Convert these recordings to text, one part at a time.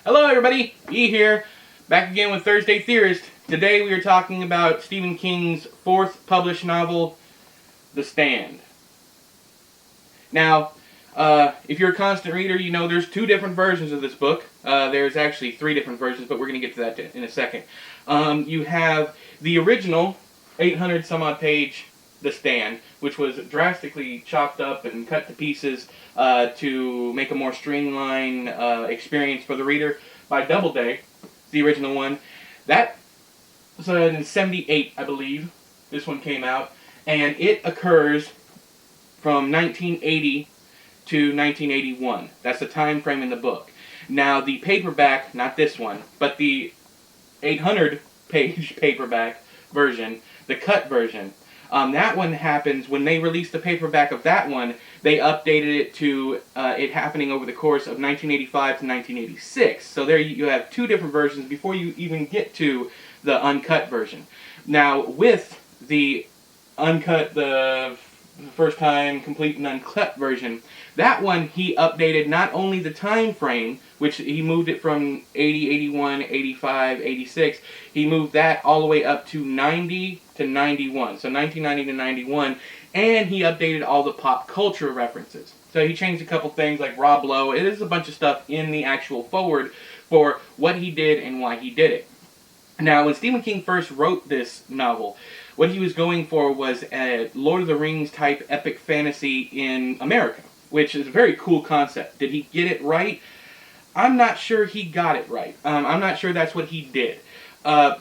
Hello everybody, E here, back again with Thursday Theorist. Today we are talking about Stephen King's fourth published novel, The Stand. Now, if you're a constant reader, you know there's two different versions of this book. There's actually three different versions, but we're going to get to that in a second. You have the original 800 some odd page The Stand, which was drastically chopped up and cut to pieces to make a more streamlined experience for the reader by Doubleday, the original one. That was in 78, I believe, this one came out, and it occurs from 1980 to 1981. That's the time frame in the book. Now, the paperback, not this one, but the 800-page paperback version, the cut version, that one happens when they released the paperback of that one. They updated it to it happening over the course of 1985 to 1986. So there you have two different versions before you even get to the uncut version. Now, with the uncut, the first time complete and uncut version, that one he updated not only the time frame, which he moved it from 80, 81, 85, 86, he moved that all the way up to 90 to 91, so 1990 to 91, and he updated all the pop culture references. So he changed a couple things like Rob Lowe. It is a bunch of stuff in the actual forward for what he did and why he did it. Now, when Stephen King first wrote this novel, what he was going for was a Lord of the Rings type epic fantasy in America, which is a very cool concept. Did he get it right? I'm not sure he got it right. I'm not sure that's what he did.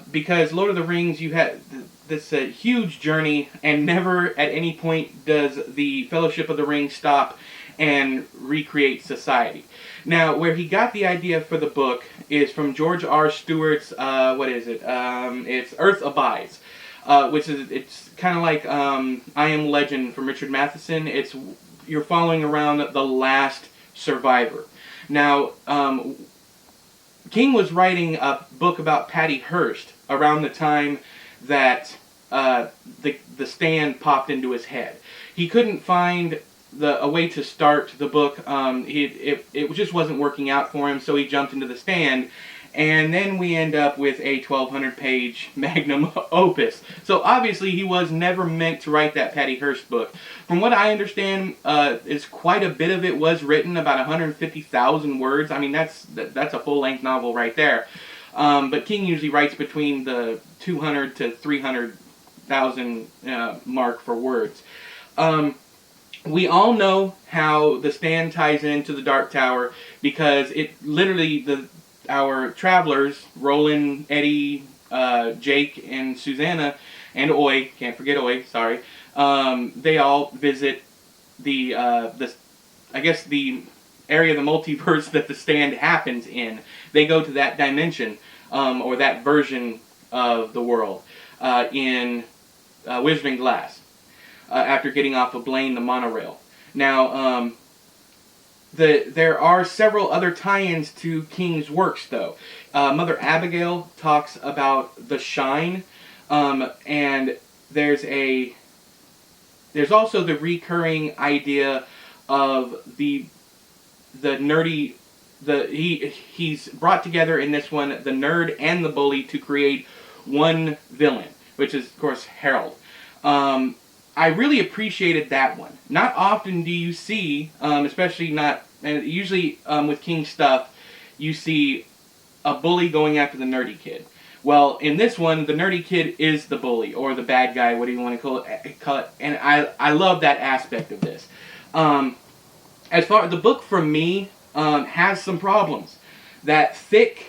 Because Lord of the Rings, you had this huge journey, and never at any point does the Fellowship of the Ring stop and recreate society. Now, where he got the idea for the book is from George R. Stewart's, it's Earth Abides. It's kind of like I Am Legend from Richard Matheson. You're following around the last survivor. Now, King was writing a book about Patty Hearst around the time that the Stand popped into his head. He couldn't find a way to start the book. It just wasn't working out for him, so he jumped into the Stand. And then we end up with a 1,200-page magnum opus. So obviously he was never meant to write that Patty Hearst book. From what I understand, it's quite a bit of it was written, about 150,000 words. I mean, that's a full-length novel right there. But King usually writes between the 200 to 300,000 mark for words. We all know how the Stand ties into the Dark Tower, because it literally, our travelers, Roland, Eddie, Jake, and Susanna, and Oy, can't forget Oy, sorry, they all visit the area of the multiverse that the Stand happens in. They go to that dimension, or that version of the world, in Wizarding Glass, after getting off of Blaine, the monorail. Now, there are several other tie-ins to King's works, though. Mother Abigail talks about the Shine, and there's also the recurring idea of the nerdy. He's brought together in this one the nerd and the bully to create one villain, which is, of course, Harold. I really appreciated that one. Not often do you see, especially not, and usually with King stuff, you see a bully going after the nerdy kid. Well, in this one, the nerdy kid is the bully, or the bad guy, what do you want to call it, and I love that aspect of this. As far as the book, for me, has some problems. That thick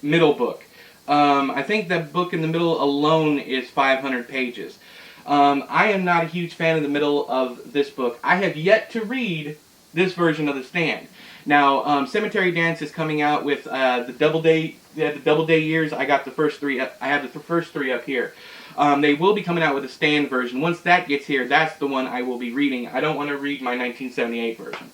middle book. I think that book in the middle alone is 500 pages. I am not a huge fan of the middle of this book. I have yet to read this version of The Stand. Now, Cemetery Dance is coming out with the Doubleday years. I got the first three. I have the first three up here. They will be coming out with a Stand version. Once that gets here, that's the one I will be reading. I don't want to read my 1978 version.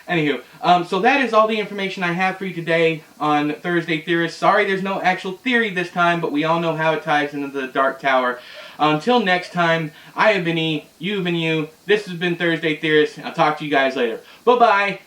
Anywho, so that is all the information I have for you today on Thursday Theorist. Sorry there's no actual theory this time, but we all know how it ties into the Dark Tower. Until next time, I have been E, you have been you. This has been Thursday Theorist. I'll talk to you guys later. Bye-bye.